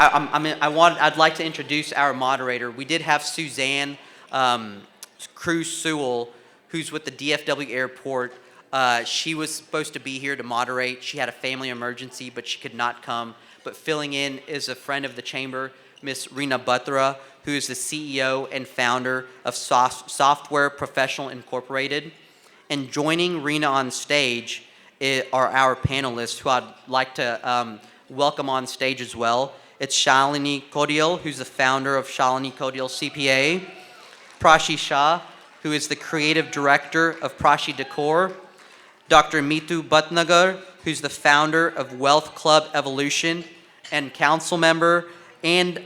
I'd like to introduce our moderator. We did have Suzanne Cruz Sewell, who's with the DFW Airport. She was supposed to be here to moderate. She had a family emergency, but she could not come. But filling in is a friend of the chamber, Miss Rina Batra, who is the CEO and founder of Software Professional Incorporated. And joining Rina on stage are our panelists, who I'd like to welcome on stage as well. It's Shalini Kodial, who's the founder of Shalini Kodial CPA. Prashi Shah, who is the creative director of Prashi Decor. Dr. Mitu Bhatnagar, who's the founder of Wealth Club Evolution and council member and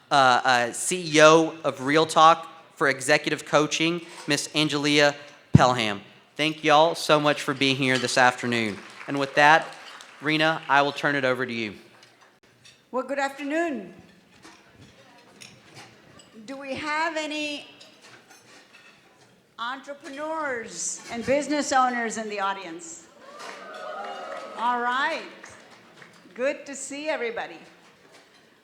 CEO of Real Talk for Executive Coaching, Miss Angelia Pelham. Thank y'all so much for being here this afternoon. And with that, Rina, I will turn it over to you. Well, good afternoon. Do we have any entrepreneurs and business owners in the audience? All right. Good to see everybody.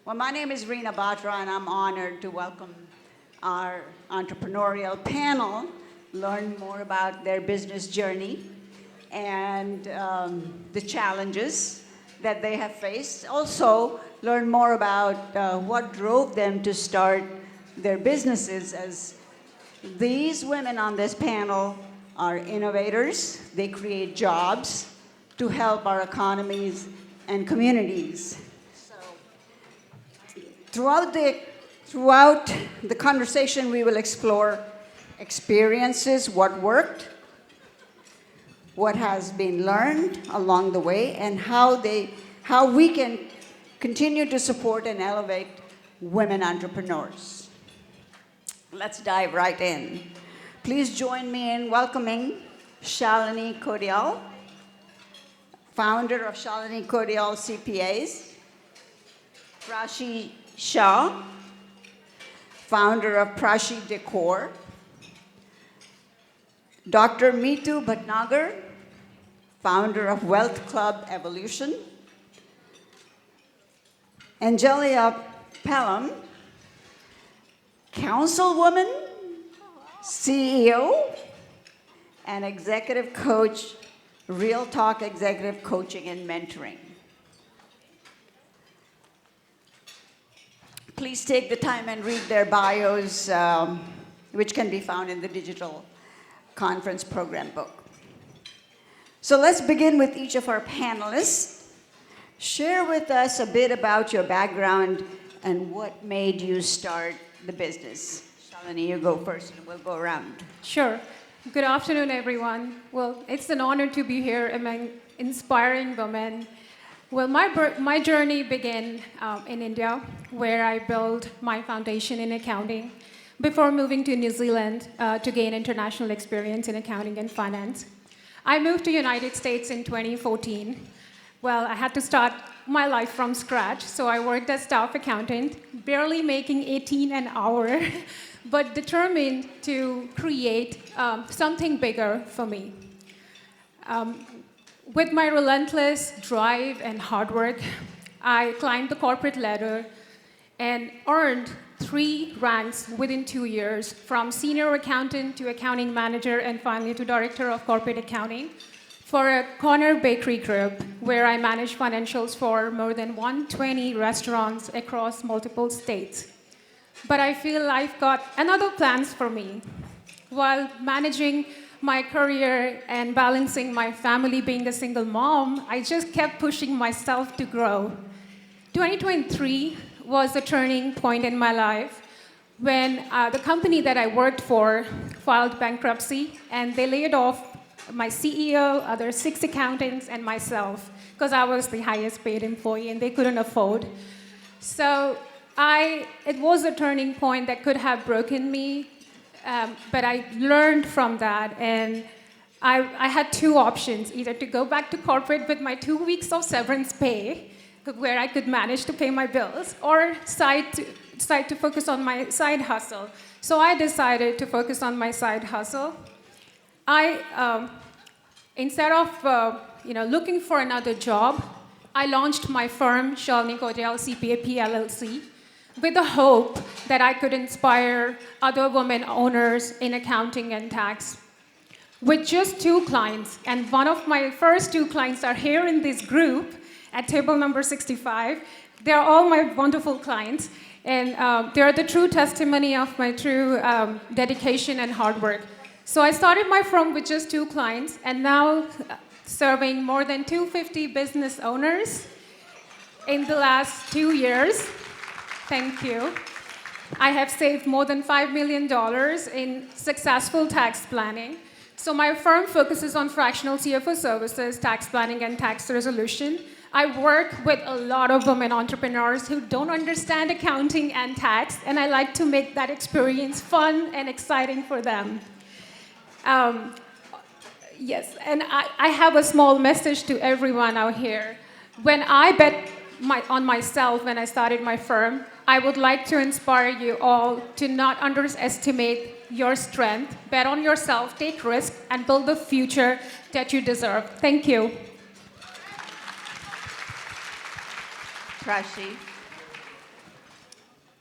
Well, my name is Rina Batra, and I'm honored to welcome our entrepreneurial panel, learn more about their business journey and the challenges that they have faced. Also, learn more about what drove them to start their businesses, as these women on this panel are innovators. They create jobs to help our economies and communities. So, throughout the conversation, we will explore experiences, what worked, what has been learned along the way, and how we can continue to support and elevate women entrepreneurs. Let's dive right in. Please join me in welcoming Shalini Kodial, founder of Shalini Kodial CPAs, Prashi Shah, founder of Prashi Decor, Dr. Mitu Bhatnagar, founder of Wealth Club Evolution, Angelia Pelham, councilwoman, CEO, and executive coach, Real Talk Executive Coaching and Mentoring. Please take the time and read their bios, which can be found in the digital conference program book. So let's begin with each of our panelists. Share with us a bit about your background and what made you start the business. Shalini, you go first and we'll go around. Sure. Good afternoon, everyone. Well, it's an honor to be here among inspiring women. Well, my journey began in India, where I built my foundation in accounting before moving to New Zealand to gain international experience in accounting and finance. I moved to United States in 2014. Well, I had to start my life from scratch, so I worked as staff accountant, barely making 18 an hour, but determined to create something bigger for me. With my relentless drive and hard work, I climbed the corporate ladder and earned 3 ranks within 2 years, from senior accountant to accounting manager and finally to director of corporate accounting for a corner bakery group, where I manage financials for more than 120 restaurants across multiple states. But I feel I've got another plans for me. While managing my career and balancing my family being a single mom, I just kept pushing myself to grow. 2023 was a turning point in my life when the company that I worked for filed bankruptcy, and they laid off my CEO, other 6 accountants, and myself, because I was the highest paid employee and they couldn't afford. So it was a turning point that could have broken me, but I learned from that, and I had 2 options: either to go back to corporate with my 2 weeks of severance pay, where I could manage to pay my bills, or decide to focus on my side hustle. So I decided to focus on my side hustle. Instead of looking for another job, I launched my firm, Shalini Kotel CPAP LLC, with the hope that I could inspire other women owners in accounting and tax. With just 2 clients, and one of my first 2 clients are here in this group at table number 65. They're all my wonderful clients, and they're the true testimony of my true dedication and hard work. So I started my firm with just 2 clients, and now serving more than 250 business owners in the last 2 years. Thank you. I have saved more than $5 million in successful tax planning. So my firm focuses on fractional CFO services, tax planning, and tax resolution. I work with a lot of women entrepreneurs who don't understand accounting and tax, and I like to make that experience fun and exciting for them. Yes, and I have a small message to everyone out here. When I bet on myself when I started my firm, I would like to inspire you all to not underestimate your strength, bet on yourself, take risks, and build the future that you deserve. Thank you. Prashi.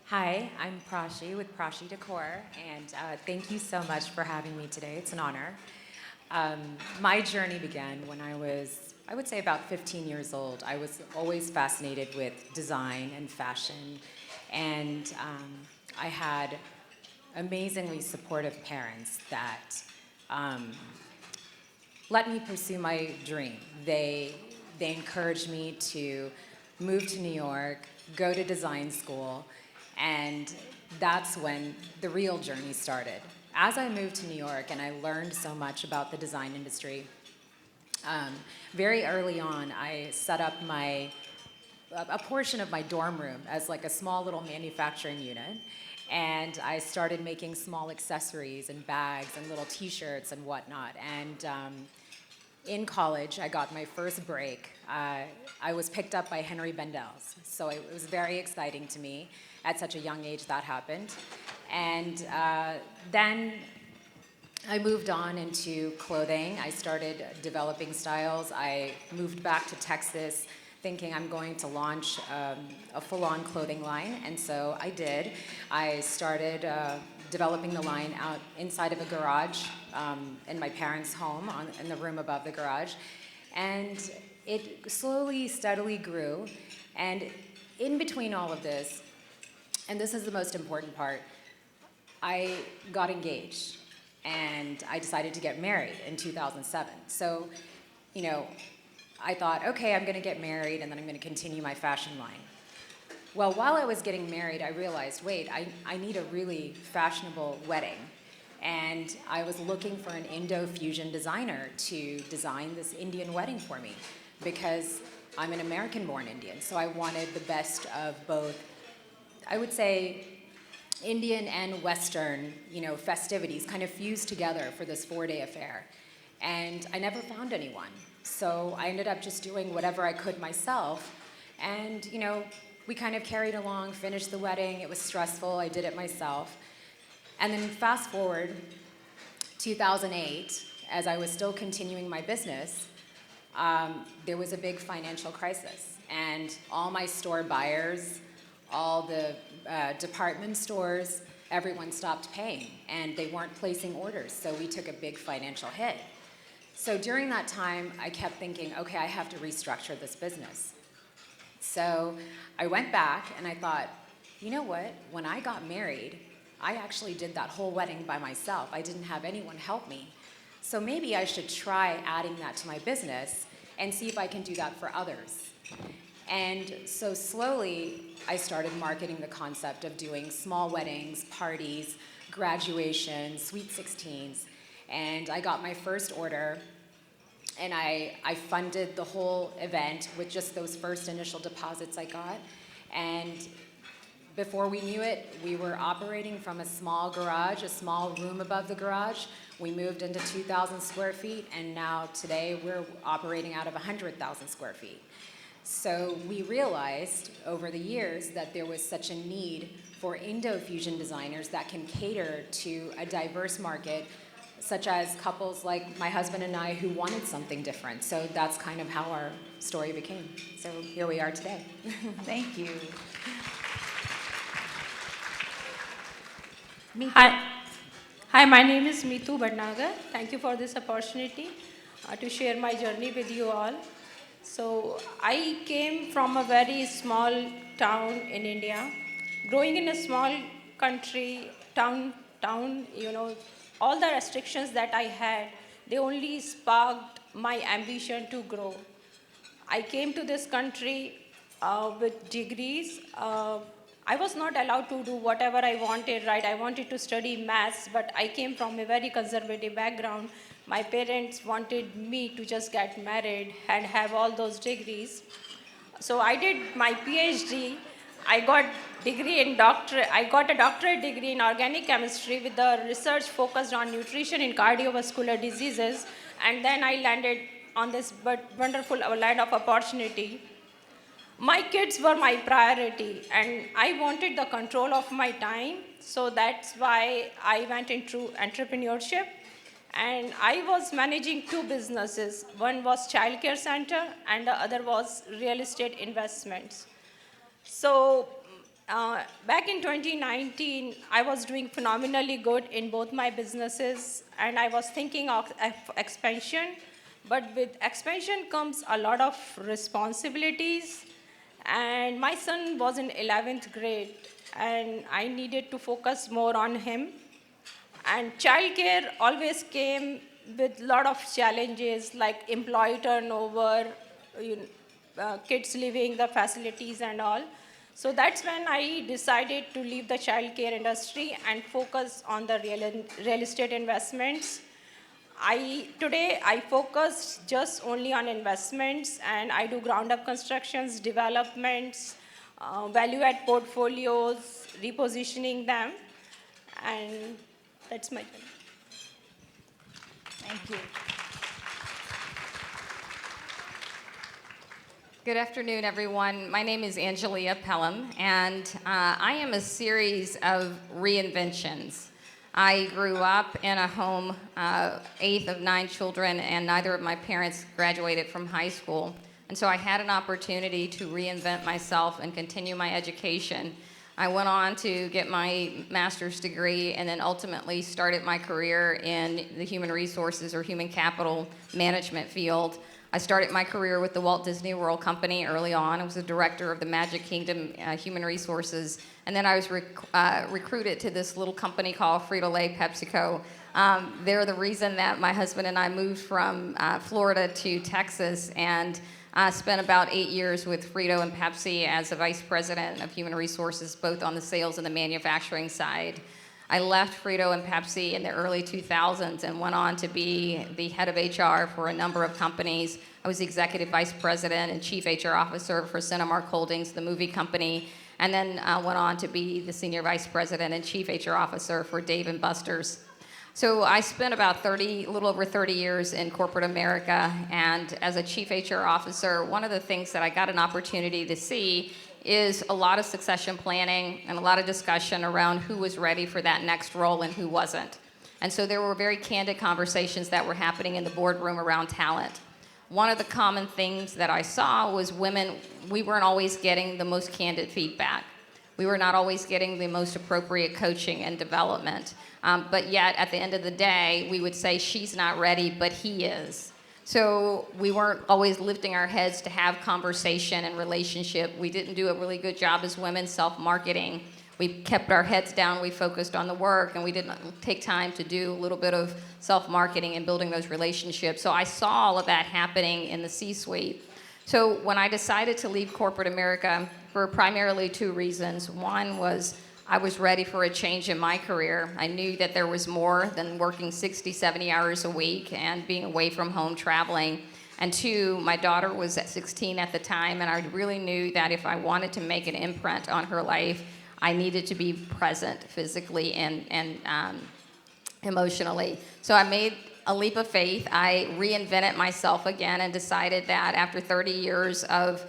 Hi, I'm Prashi with Prashi Decor, and thank you so much for having me today. It's an honor. My journey began when I would say about 15 years old. I was always fascinated with design and fashion, and I had amazingly supportive parents that let me pursue my dream. They encouraged me to move to New York, go to design school, and that's when the real journey started. As I moved to New York and I learned so much about the design industry, very early on I set up a portion of my dorm room as like a small little manufacturing unit, and I started making small accessories and bags and little t-shirts and whatnot. And in college, I got my first break. I was picked up by Henry Bendel's, so it was very exciting to me. At such a young age, that happened. And then I moved on into clothing. I started developing styles. I moved back to Texas thinking I'm going to launch a full-on clothing line, and so I did. I started developing the line out inside of a garage in my parents' home in the room above the garage, and it slowly, steadily grew. And in between all of this, and this is the most important part, I got engaged and I decided to get married in 2007. So, I thought, okay, I'm gonna get married and then I'm gonna continue my fashion line. Well, while I was getting married, I realized, wait, I need a really fashionable wedding. And I was looking for an Indo-fusion designer to design this Indian wedding for me because I'm an American-born Indian, so I wanted the best of both, I would say, Indian and Western, festivities kind of fused together for this 4-day affair. And I never found anyone. So I ended up just doing whatever I could myself. And, we kind of carried along, finished the wedding. It was stressful. I did it myself. And then fast forward 2008, as I was still continuing my business, there was a big financial crisis. And all my store buyers, all the department stores, everyone stopped paying, and they weren't placing orders, so we took a big financial hit. So during that time, I kept thinking, okay, I have to restructure this business. So I went back and I thought, you know what? When I got married, I actually did that whole wedding by myself. I didn't have anyone help me. So maybe I should try adding that to my business and see if I can do that for others. And so slowly, I started marketing the concept of doing small weddings, parties, graduations, sweet 16s. And I got my first order, and I funded the whole event with just those first initial deposits I got. And before we knew it, we were operating from a small garage, a small room above the garage. We moved into 2,000 square feet, and now today we're operating out of 100,000 square feet. So we realized over the years that there was such a need for Indo-fusion designers that can cater to a diverse market such as couples like my husband and I who wanted something different. So that's kind of how our story became. So here we are today. Thank you. Hi, my name is Meetu Bhatnagar. Thank you for this opportunity to share my journey with you all. So I came from a very small town in India. Growing in a small country, town, all the restrictions that I had, they only sparked my ambition to grow. I came to this country with degrees. I was not allowed to do whatever I wanted, right? I wanted to study maths, but I came from a very conservative background. My parents wanted me to just get married and have all those degrees. So I did my PhD. I got I got a doctorate degree in organic chemistry with the research focused on nutrition in cardiovascular diseases. And then I landed on this wonderful land of opportunity. My kids were my priority, and I wanted the control of my time. So that's why I went into entrepreneurship. And I was managing two businesses. One was childcare center, and the other was real estate investments. So back in 2019, I was doing phenomenally good in both my businesses, and I was thinking of expansion. But with expansion comes a lot of responsibilities. And my son was in 11th grade, and I needed to focus more on him. And childcare always came with a lot of challenges like employee turnover, kids leaving the facilities and all. So that's when I decided to leave the childcare industry and focus on the real estate investments. Today I focus just only on investments, and I do ground up constructions, developments, value add portfolios, repositioning them, and that's my journey. Thank you. Good afternoon, everyone. My name is Angelia Pelham, and I am a series of reinventions. I grew up in a home, eighth of 9 children, and neither of my parents graduated from high school. And so I had an opportunity to reinvent myself and continue my education. I went on to get my master's degree and then ultimately started my career in the human resources or human capital management field. I started my career with the Walt Disney World Company early on. I was the director of the Magic Kingdom Human Resources. And then I was recruited to this little company called Frito-Lay PepsiCo. They're the reason that my husband and I moved from Florida to Texas, and spent about 8 years with Frito and Pepsi as the vice president of human resources, both on the sales and the manufacturing side. I left Frito and Pepsi in the early 2000s and went on to be the head of HR for a number of companies. I was the executive vice president and chief HR officer for Cinemark Holdings, the movie company, and then went on to be the senior vice president and chief HR officer for Dave & Buster's. So I spent about a little over 30 years in corporate America, and as a chief HR officer, one of the things that I got an opportunity to see is a lot of succession planning and a lot of discussion around who was ready for that next role and who wasn't. And so there were very candid conversations that were happening in the boardroom around talent. One of the common things that I saw was women, we weren't always getting the most candid feedback. We were not always getting the most appropriate coaching and development. But yet, at the end of the day, we would say, she's not ready, but he is. So we weren't always lifting our heads to have conversation and relationship. We didn't do a really good job as women self-marketing. We kept our heads down, we focused on the work, and we didn't take time to do a little bit of self-marketing and building those relationships. So I saw all of that happening in the C-suite. So when I decided to leave corporate America for primarily 2 reasons. One was I was ready for a change in my career. I knew that there was more than working 60, 70 hours a week and being away from home traveling. And 2, my daughter was at 16 at the time, and I really knew that if I wanted to make an imprint on her life, I needed to be present physically and emotionally. So I made a leap of faith. I reinvented myself again and decided that after 30 years of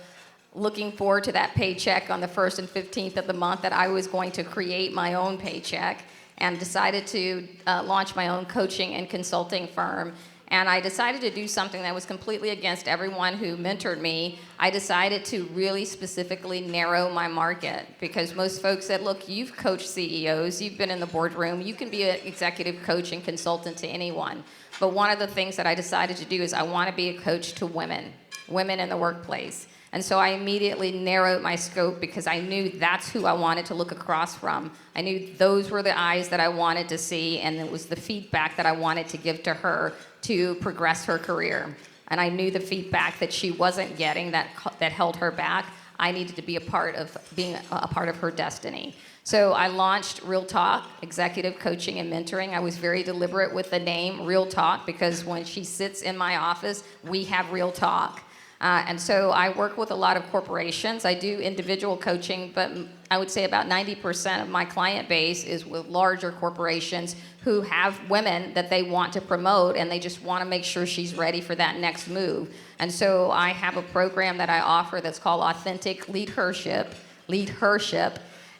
looking forward to that paycheck on the 1st and 15th of the month, that I was going to create my own paycheck. and decided to launch my own coaching and consulting firm. And I decided to do something that was completely against everyone who mentored me. I decided to really specifically narrow my market, because most folks said, look, you've coached CEOs, you've been in the boardroom, you can be an executive coach and consultant to anyone. But one of the things that I decided to do is I want to be a coach to women in the workplace. And so I immediately narrowed my scope, because I knew that's who I wanted to look across from. I knew those were the eyes that I wanted to see, and it was the feedback that I wanted to give to her to progress her career. And I knew the feedback that she wasn't getting that held her back. I needed to be a part of being a part of her destiny. So I launched Real Talk, Executive Coaching and Mentoring. I was very deliberate with the name Real Talk, because when she sits in my office, we have real talk. And so I work with a lot of corporations. I do individual coaching, but I would say about 90% of my client base is with larger corporations who have women that they want to promote, and they just want to make sure she's ready for that next move. And so I have a program that I offer that's called Authentic Leadership.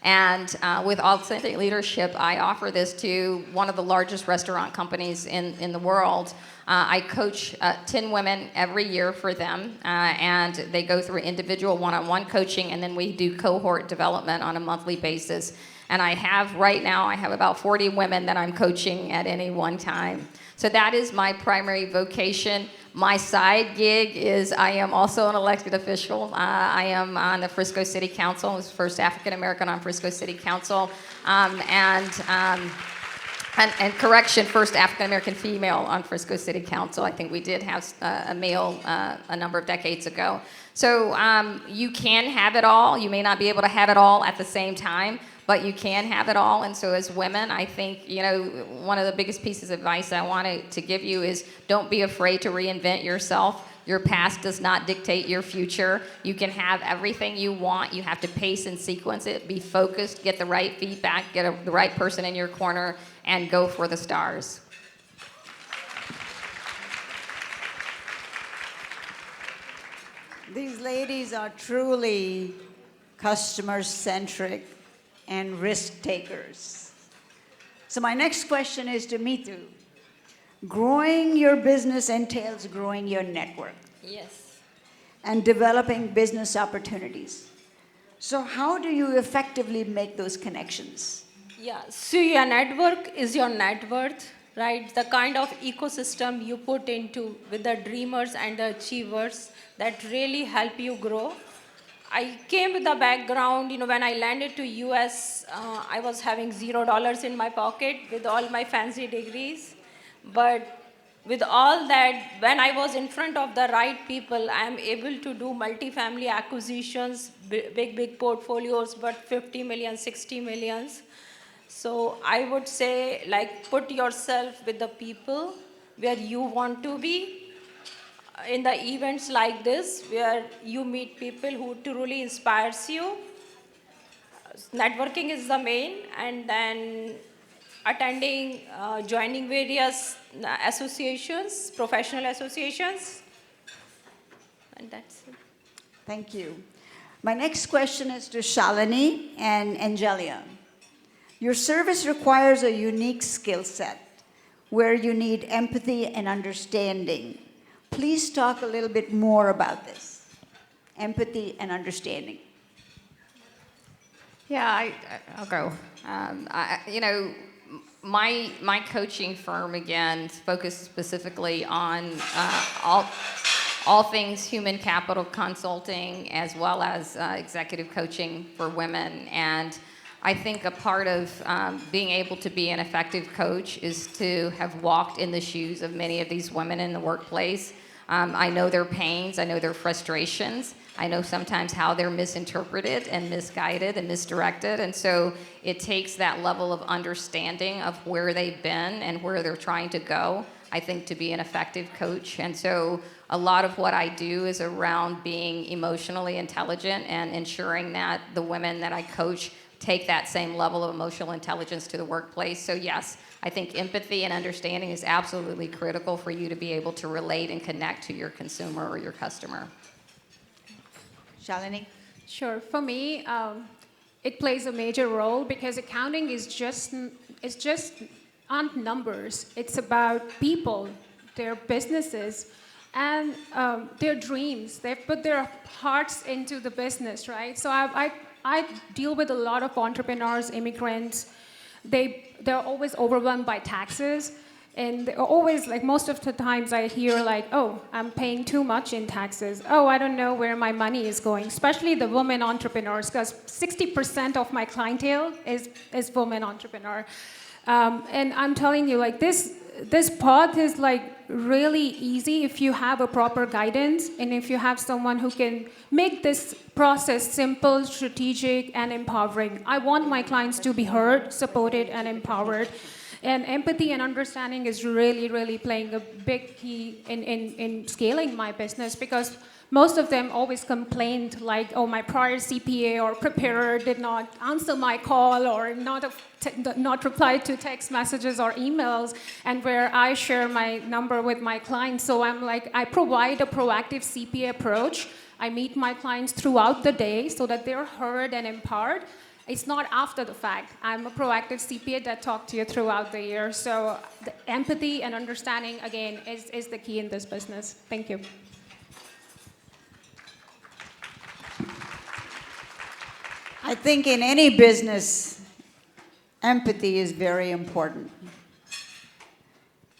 And with Authentic Leadership, I offer this to one of the largest restaurant companies in the world. I coach 10 women every year for them, and they go through individual one-on-one coaching, and then we do cohort development on a monthly basis. And right now, I have about 40 women that I'm coaching at any one time. So that is my primary vocation. My side gig is I am also an elected official. I am on the Frisco City Council. I was the first African American on Frisco City Council. And correction, first African American female on Frisco City Council. I think we did have a male a number of decades ago. So you can have it all. You may not be able to have it all at the same time, but you can have it all. And so as women, I think, one of the biggest pieces of advice I wanted to give you is don't be afraid to reinvent yourself. Your past does not dictate your future. You can have everything you want. You have to pace and sequence it, be focused, get the right feedback, get the right person in your corner, and go for the stars. These ladies are truly customer-centric and risk takers. So my next question is to Mitu. Growing your business entails growing your network Yes. and developing business opportunities. So how do you effectively make those connections? Yeah, so your network is your net worth, right? The kind of ecosystem you put into with the dreamers and the achievers that really help you grow. I came with a background, when I landed to US, I was having $0 in my pocket with all my fancy degrees. But with all that, when I was in front of the right people, I am able to do multifamily acquisitions, big portfolios, but 50 million, 60 millions. So I would say, put yourself with the people where you want to be. In the events like this, where you meet people who truly inspires you. Networking is the main, and then attending, joining various associations, professional associations, and that's it. Thank you. My next question is to Shalini and Angelia. Your service requires a unique skill set where you need empathy and understanding. Please talk a little bit more about this, empathy and understanding. Yeah, I'll go. My coaching firm, again, focused specifically on all things human capital consulting, as well as executive coaching for women. And I think a part of being able to be an effective coach is to have walked in the shoes of many of these women in the workplace. I know their pains, I know their frustrations, I know sometimes how they're misinterpreted and misguided and misdirected, and so it takes that level of understanding of where they've been and where they're trying to go, I think, to be an effective coach. And so a lot of what I do is around being emotionally intelligent and ensuring that the women that I coach take that same level of emotional intelligence to the workplace. So yes, I think empathy and understanding is absolutely critical for you to be able to relate and connect to your consumer or your customer. Shalini? Sure. For me, it plays a major role because accounting is just aren't numbers. It's about people, their businesses, and their dreams. They've put their hearts into the business, right? So I deal with a lot of entrepreneurs, immigrants. They're always overwhelmed by taxes. And they're always, like, most of the times I hear, like, oh, I'm paying too much in taxes. Oh, I don't know where my money is going, especially the women entrepreneurs, because 60% of my clientele is women entrepreneur. And I'm telling you, like, this path is, like, really easy if you have a proper guidance and if you have someone who can make this process simple, strategic, and empowering. I want my clients to be heard, supported, and empowered. And empathy and understanding is really, really playing a big key in scaling my business, because most of them always complained, like, oh, my prior CPA or preparer did not answer my call or not reply to text messages or emails, and where I share my number with my clients. So I'm like, I provide a proactive CPA approach. I meet my clients throughout the day so that they're heard and empowered. It's not after the fact. I'm a proactive CPA that talks to you throughout the year. So the empathy and understanding, again, is the key in this business. Thank you. I think in any business, empathy is very important.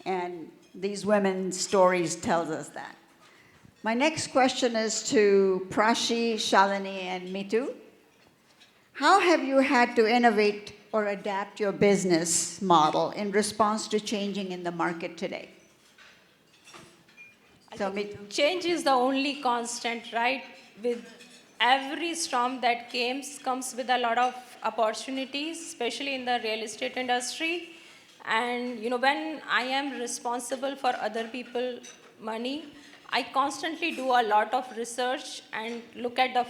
And these women's stories tells us that. My next question is to Prashi, Shalini, and Mitu. How have you had to innovate or adapt your business model in response to changing in the market today? So, Mitu. Change is the only constant, right? With every storm that comes with a lot of opportunities, especially in the real estate industry. And when I am responsible for other people's money, I constantly do a lot of research and look at the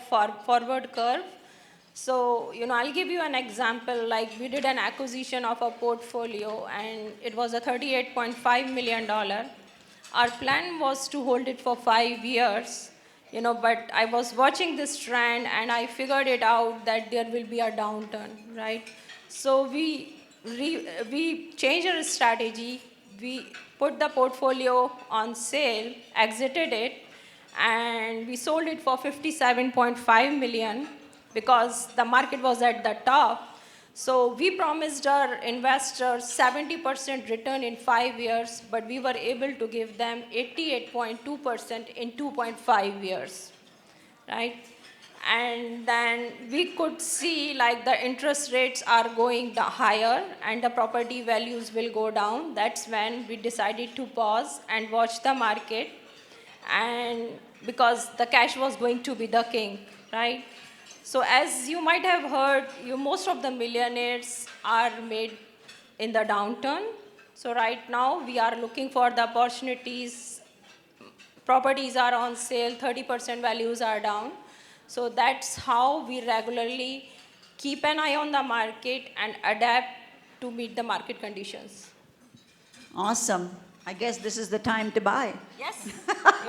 forward curve. So, I'll give you an example. Like, we did an acquisition of a portfolio, and it was a $38.5 million. Our plan was to hold it for 5 years, but I was watching this trend, and I figured it out that there will be a downturn, right? So we changed our strategy. We put the portfolio on sale, exited it, and we sold it for $57.5 million. Because the market was at the top. So we promised our investors 70% return in 5 years, but we were able to give them 88.2% in 2.5 years, right? And then we could see, like, the interest rates are going higher and the property values will go down. That's when we decided to pause and watch the market, and because the cash was going to be the king, right? So as you might have heard, most of the millionaires are made in the downturn. So right now, we are looking for the opportunities. Properties are on sale, 30% values are down. So that's how we regularly keep an eye on the market and adapt to meet the market conditions. Awesome. I guess this is the time to buy. Yes,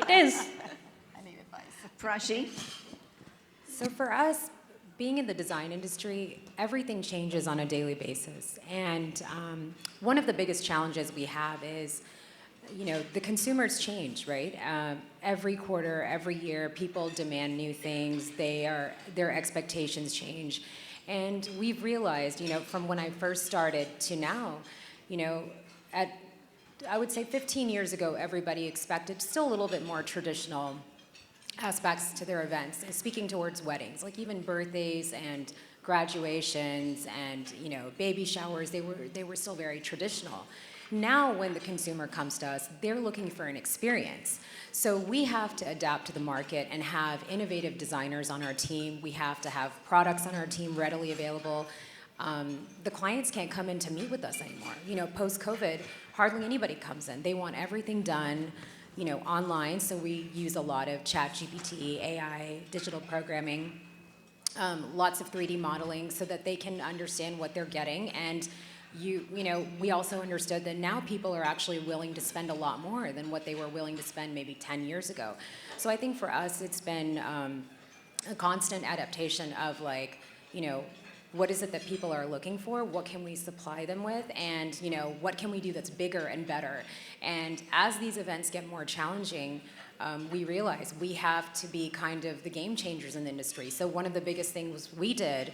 it is. Prashi? So for us, being in the design industry, everything changes on a daily basis. And one of the biggest challenges we have is, the consumers change, right? Every quarter, every year, people demand new things. Their expectations change. And we've realized, from when I first started to now, I would say 15 years ago, everybody expected still a little bit more traditional aspects to their events, speaking towards weddings, like even birthdays and graduations and baby showers. They were still very traditional. Now when the consumer comes to us, they're looking for an experience. So we have to adapt to the market and have innovative designers on our team. We have to have products on our team readily available. The clients can't come in to meet with us anymore. Post-COVID, hardly anybody comes in. They want everything done online, so we use a lot of ChatGPT, AI, digital programming, lots of 3D modeling so that they can understand what they're getting. And we also understood that now people are actually willing to spend a lot more than what they were willing to spend maybe 10 years ago. So I think for us, it's been a constant adaptation of what is it that people are looking for? What can we supply them with? And what can we do that's bigger and better? And as these events get more challenging, we realize we have to be kind of the game changers in the industry. So one of the biggest things we did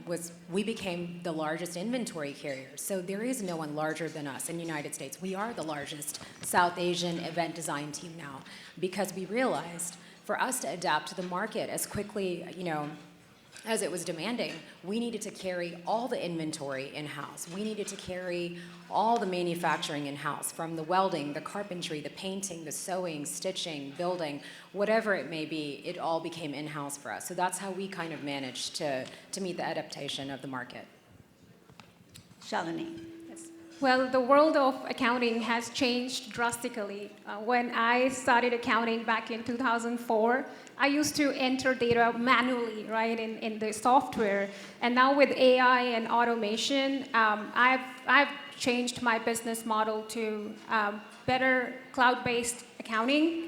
was we became the largest inventory carrier. So there is no one larger than us in the United States. We are the largest South Asian event design team now, because we realized for us to adapt to the market as quickly, as it was demanding, we needed to carry all the inventory in-house. We needed to carry all the manufacturing in-house, from the welding, the carpentry, the painting, the sewing, stitching, building, whatever it may be, it all became in-house for us. So that's how we kind of managed to meet the adaptation of the market. Shalini. Well, the world of accounting has changed drastically. When I started accounting back in 2004, I used to enter data manually, right, in the software. And now with AI and automation, I've changed my business model to better cloud-based accounting.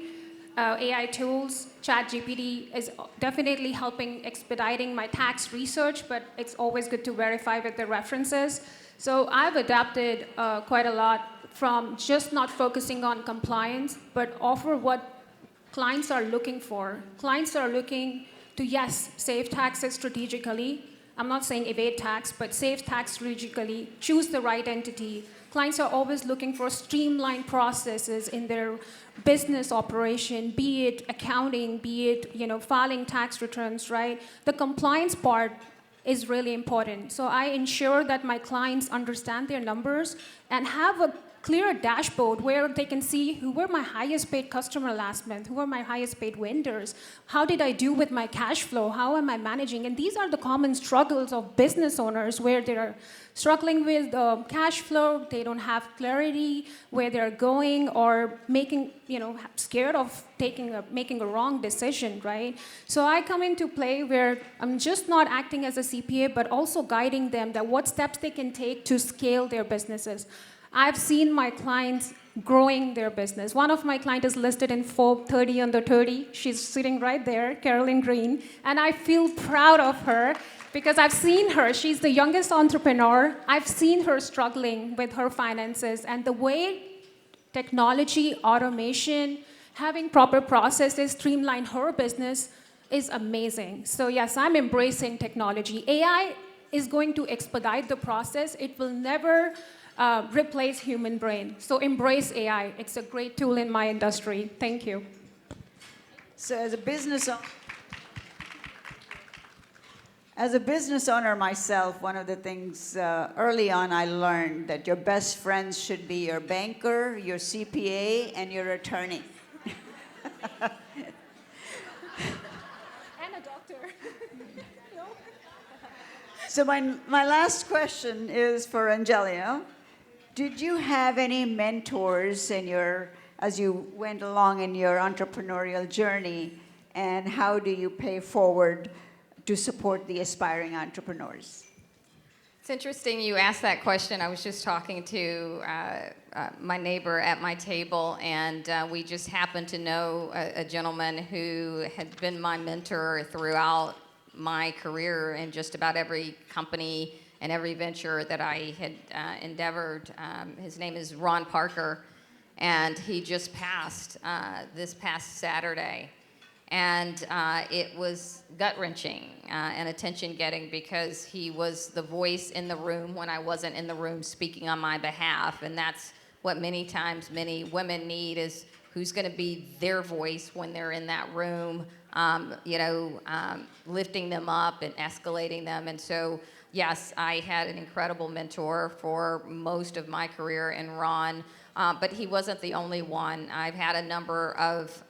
AI tools, ChatGPT is definitely helping expediting my tax research, but it's always good to verify with the references. So I've adapted quite a lot from just not focusing on compliance, but offer what clients are looking for. Clients are looking to, yes, save taxes strategically. I'm not saying evade tax, but save tax strategically, choose the right entity. Clients are always looking for streamlined processes in their business operation, be it accounting, be it filing tax returns, right? The compliance part is really important. So I ensure that my clients understand their numbers and have a clear dashboard where they can see who were my highest paid customer last month, who were my highest paid vendors, how did I do with my cash flow, how am I managing? And these are the common struggles of business owners, where they're struggling with cash flow, they don't have clarity where they're going, or making, scared of making a wrong decision, right? So I come into play where I'm just not acting as a CPA, but also guiding them that what steps they can take to scale their businesses. I've seen my clients growing their business. One of my clients is listed in Forbes 30 under 30. She's sitting right there, Carolyn Green, and I feel proud of her because I've seen her. She's the youngest entrepreneur. I've seen her struggling with her finances, and the way technology, automation, having proper processes streamline her business is amazing. So yes, I'm embracing technology. AI is going to expedite the process. It will never replace human brain. So embrace AI. It's a great tool in my industry. Thank you. So as a business owner myself, one of the things early on I learned that your best friends should be your banker, your CPA, and your attorney. And a doctor. So my last question is for Angelia. Did you have any mentors as you went along in your entrepreneurial journey, and how do you pay forward to support the aspiring entrepreneurs? It's interesting you asked that question. I was just talking to my neighbor at my table, and we just happened to know a gentleman who had been my mentor throughout my career in just about every company and every venture that I had endeavored. His name is Ron Parker, and he just passed this past Saturday. And it was gut-wrenching and attention-getting, because he was the voice in the room when I wasn't in the room speaking on my behalf. And that's what many times many women need, is who's going to be their voice when they're in that room, lifting them up and escalating them. And so, yes, I had an incredible mentor for most of my career in Ron. But he wasn't the only one. I've had a number of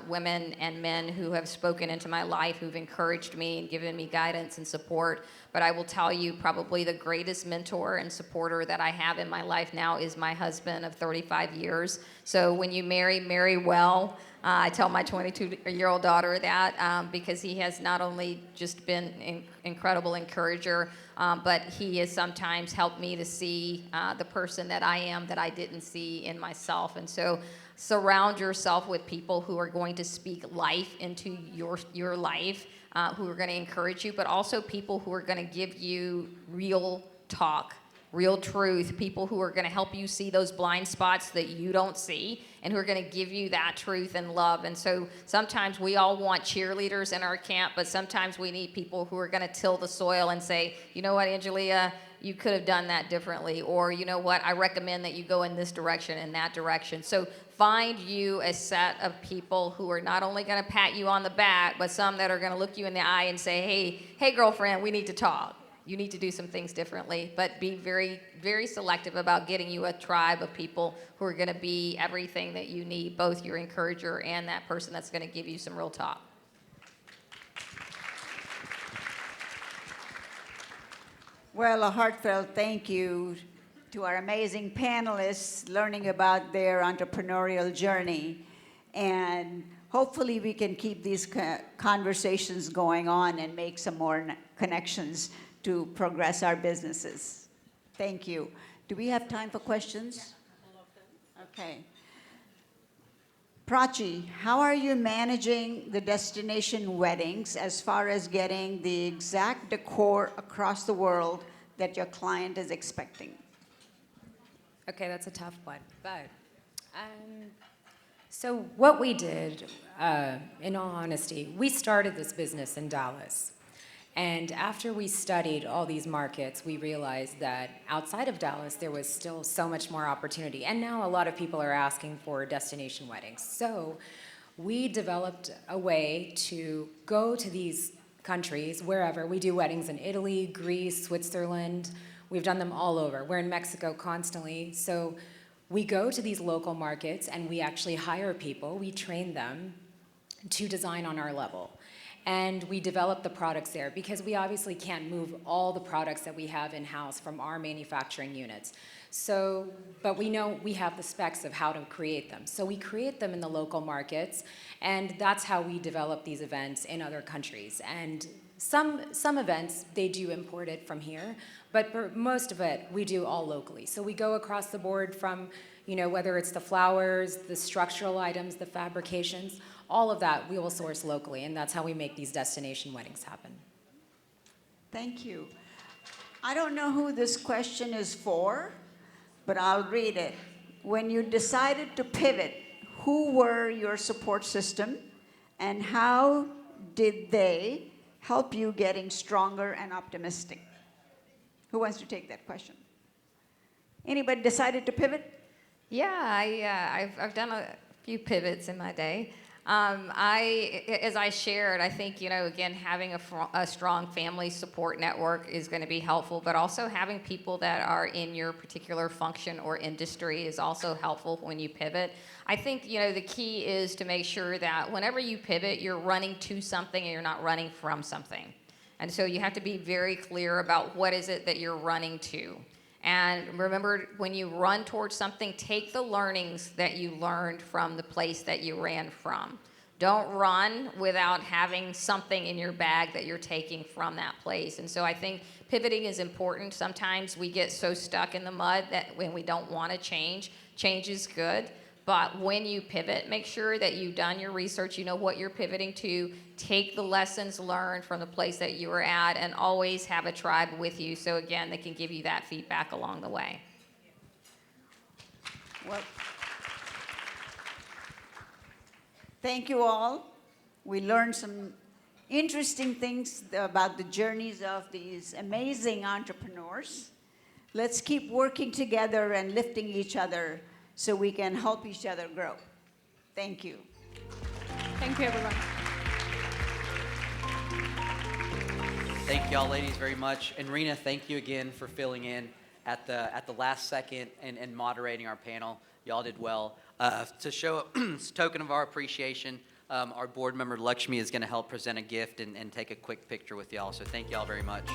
women and men who have spoken into my life, who've encouraged me and given me guidance and support. But I will tell you, probably the greatest mentor and supporter that I have in my life now is my husband of 35 years. So when you marry well. I tell my 22-year-old daughter that because he has not only just been an incredible encourager, but he has sometimes helped me to see the person that I am that I didn't see in myself. And so surround yourself with people who are going to speak life into your life. who are going to encourage you, but also people who are going to give you real talk, real truth, people who are going to help you see those blind spots that you don't see, and who are going to give you that truth and love. And so sometimes we all want cheerleaders in our camp, but sometimes we need people who are going to till the soil and say, you know what, Angelia, you could have done that differently, or you know what, I recommend that you go in this direction and that direction. So find you a set of people who are not only going to pat you on the back, but some that are going to look you in the eye and say, hey girlfriend, we need to talk. You need to do some things differently, but be very, very selective about getting you a tribe of people who are going to be everything that you need, both your encourager and that person that's going to give you some real talk. Well, a heartfelt thank you to our amazing panelists learning about their entrepreneurial journey. And hopefully we can keep these conversations going on and make some more connections to progress our businesses. Thank you. Do we have time for questions? Okay. Prachi, how are you managing the destination weddings as far as getting the exact decor across the world that your client is expecting? Okay, that's a tough one. But so what we did, in all honesty, we started this business in Dallas. And after we studied all these markets, we realized that outside of Dallas, there was still so much more opportunity. And now a lot of people are asking for destination weddings. So we developed a way to go to these countries, wherever. We do weddings in Italy, Greece, Switzerland. We've done them all over. We're in Mexico constantly. So we go to these local markets and we actually hire people. We train them to design on our level. And we develop the products there because we obviously can't move all the products that we have in-house from our manufacturing units. So, but we know we have the specs of how to create them. So we create them in the local markets, and that's how we develop these events in other countries. And some events, they do import it from here, but for most of it, we do all locally. So we go across the board from, you know, whether it's the flowers, the structural items, the fabrications, all of that we will source locally, and that's how we make these destination weddings happen. Thank you. I don't know who this question is for, but I'll read it. When you decided to pivot, who were your support system, and how did they help you getting stronger and optimistic? Who wants to take that question? Anybody decided to pivot? Yeah, I've done a few pivots in my day. As I shared, I think, you know, again, having a strong family support network is going to be helpful, but also having people that are in your particular function or industry is also helpful when you pivot. I think, you know, the key is to make sure that whenever you pivot, you're running to something and you're not running from something. And so you have to be very clear about what is it that you're running to. And remember, when you run towards something, take the learnings that you learned from the place that you ran from. Don't run without having something in your bag that you're taking from that place. And so I think pivoting is important. Sometimes we get so stuck in the mud that when we don't want to change, change is good. But when you pivot, make sure that you've done your research, you know what you're pivoting to, take the lessons learned from the place that you were at, and always have a tribe with you. So again, they can give you that feedback along the way. Well, thank you all. We learned some interesting things about the journeys of these amazing entrepreneurs. Let's keep working together and lifting each other so we can help each other grow. Thank you. Thank you, everyone. Thank y'all ladies very much. And Rena, thank you again for filling in at the last second and moderating our panel. Y'all did well. To show a token of our appreciation, our board member Lakshmi is going to help present a gift and take a quick picture with y'all. So thank y'all very much.